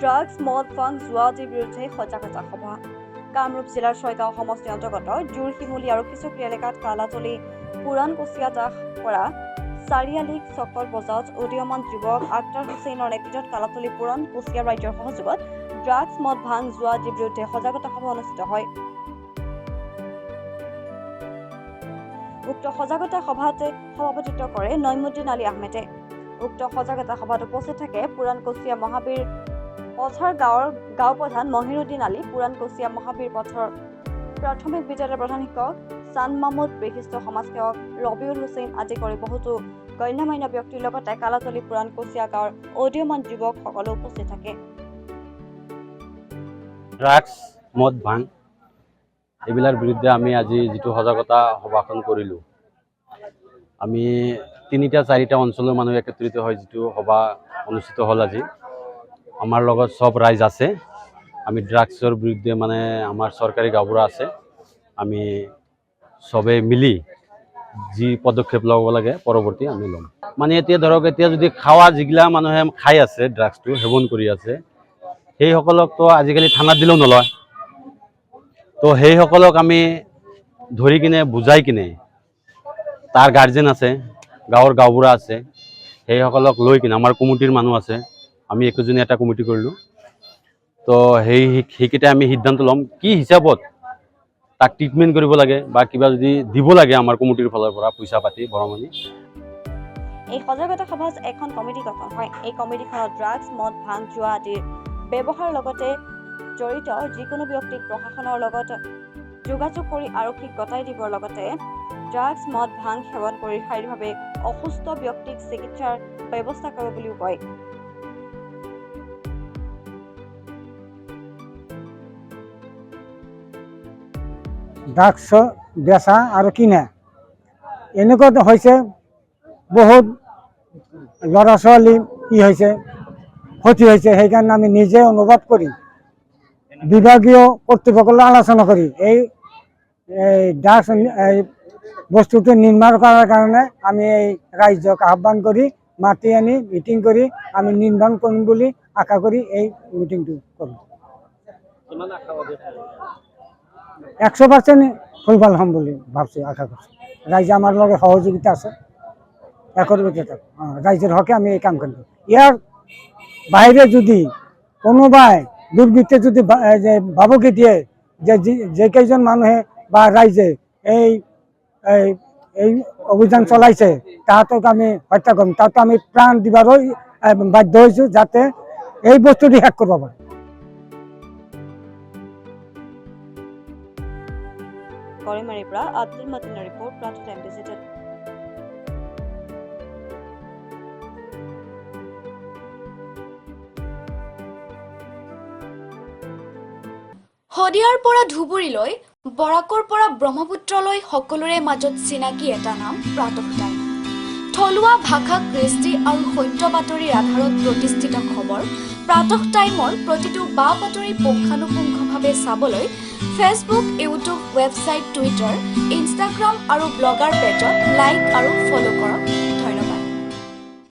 Drugs মদ ভাং জুৱা আদিৰ বিৰুদ্ধে সজাগতা সভা কামৰূপ জিলাৰ ৬টা সমষ্টিৰ অন্তৰ্গত জোৰশিমুলী আৰু কিছুক্ৰি এলেকাত কালাতলি পুৰাণ কুচিয়া দাস কৰা চাৰিআলিক চকল বজাৰত উদীয়মান যুৱক আক্তাৰ হুছেইনৰ নেতৃত্বত কালাতলি পুৰাণ কুচিয়া ৰাইজৰ সহযোগত ড্ৰাগছ মদ ভাং জুৱা আদিৰ বিৰুদ্ধে সজাগতা সভা অনুষ্ঠিত হয়। উক্ত সজাগতা সভাত সভাপতিত্ব কৰে নইমুদ্দিন আলী আহমেদে। উক্ত সজাগতা সভাত উপস্থিত থাকে পুৰাণ কুচিয়া মহাবীৰ পথৰ গাঁও প্ৰধান মহিৰুদ্দিন আলী, পুৰাণ কুচিয়া মহাবীৰ পথৰ প্ৰাথমিক বিদ্যালয়ৰ প্ৰধান শিক্ষক চান্দ মাহমুদ, বিশিষ্ট সমাজসেৱক ৰবিউল হুছেইন আদি কৰি বহুতো গণ্যমান্য ব্যক্তিৰ লগতে কালাতলি পুৰাণ কুচিয়া গাঁৱৰ উদীয়মান যুৱক সকলো উপস্থিত থাকে। ড্ৰাগছ মদ ভাং এইবিলাৰ বিৰুদ্ধে আমি আজি যিটো সজাগতা সভাখন কৰিলোঁ, আমি ৩-৪টা অঞ্চলৰ মানুহ একত্ৰিত হৈ যিটো সভা অনুষ্ঠিত হ'ল আজি। আমাৰ লগত সব ৰাইজ আছে। আমি ড্ৰাগছৰ বিৰুদ্ধে মানে আমাৰ চৰকাৰী গাঁওবুঢ়া আছে, আমি সবে মিলি যি পদক্ষেপ ল'ব লাগে পৰৱৰ্তী আমি ল'ম। মানে এতিয়া ধৰক এতিয়া যদি খাৱা যিগিলা মানুহে খাই আছে ড্ৰাগছটো সেৱন কৰি আছে, সেইসকলকতো আজিকালি থানাত দিলেও নলয়। তো সেইসকলক আমি ধৰি কিনে বুজাই কিনে, তাৰ গাৰ্জেন আছে, গাঁৱৰ গাঁওবুঢ়া আছে, সেইসকলক লৈ কিনে আমাৰ কমিটিৰ মানুহ আছে, আমি একোজনী এটা কমিটি কৰিলোঁ। তো সেইকেইটা আমি সিদ্ধান্ত ল'ম কি হিচাপত তাক ট্ৰিটমেণ্ট কৰিব লাগে বা কিবা যদি দিব লাগে আমাৰ কমিটিৰ ফালৰ পৰা পইচা পাতি বৰঙণি। এই সজাগতা সভাত এখন কমিটি গঠন হয়। এই কমিটিখনত ড্ৰাগছ মদ ভাং জুৱা আদিৰ ব্যৱহাৰৰ লগতে জড়িত যিকোনো ব্যক্তিক প্ৰশাসনৰ লগত যোগাযোগ কৰি আৰক্ষীক গতাই দিবৰ লগতে ড্ৰাগছ মদ ভাং সেৱন কৰি শাৰীৰিকভাৱে অসুস্থ ব্যক্তিক চিকিৎসাৰ ব্যৱস্থা কৰিব বুলিও কয়। ড্ৰাগছ বেচা আৰু কিনা এনেকুৱা হৈছে, বহুত ল'ৰা ছোৱালী কি হৈছে ক্ষতি হৈছে। সেইকাৰণে আমি নিজে অনুভৱ কৰি বিভাগীয় কৰ্তৃপক্ষলৈ আলোচনা কৰি এই ড্ৰাগছ বস্তুটো নিৰ্মাণ কৰাৰ কাৰণে আমি এই ৰাইজক আহ্বান কৰি মাতি আনি মিটিং কৰি আমি নিৰ্মাণ কৰিম বুলি আশা কৰি এই মিটিংটো কৰোঁ। 100% ফুলফল হ'ম বুলি ভাবছোঁ, আশা কৰিছোঁ। ৰাইজে আমাৰ লগত সহযোগিতা আছে, ৰাইজৰ হকে আমি এই কাম কৰিম। ইয়াৰ বাহিৰে যদি কোনোবাই দুৰ্বৃত্তে যদি ভাবুকি দিয়ে যে কেইজন মানুহে বা ৰাইজে এই অভিযান চলাইছে তাহাঁতক আমি হত্যা কৰিম, তাতো আমি প্ৰাণ দিবলৈ বাধ্য হৈছোঁ যাতে এই বস্তুটি শেষ কৰিব পাৰে। কৰিমাৰীৰ পৰা আব্দুল মতিনৰ ৰিপৰ্ট, প্ৰাৰ্থ টাইম ডিজিটেল। শদিয়াৰ পৰা ধুবুৰীলৈ, বৰাকৰ পৰা ব্ৰহ্মপুত্ৰলৈ সকলোৰে মাজত চিনাকি এটা নাম প্ৰাতঃ টাইম। থলুৱা ভাষা, কৃষ্টি আৰু সত্য বাতৰিৰ আধাৰত প্ৰতিষ্ঠিত খবৰ প্ৰাতঃ টাইমৰ প্ৰতিটো বা বাতৰি পুংখানুপুংখভাৱে চাবলৈ Facebook, YouTube, website, Twitter, Instagram আৰু ব্লগাৰ পেজত লাইক আৰু ফ'ল' কৰক।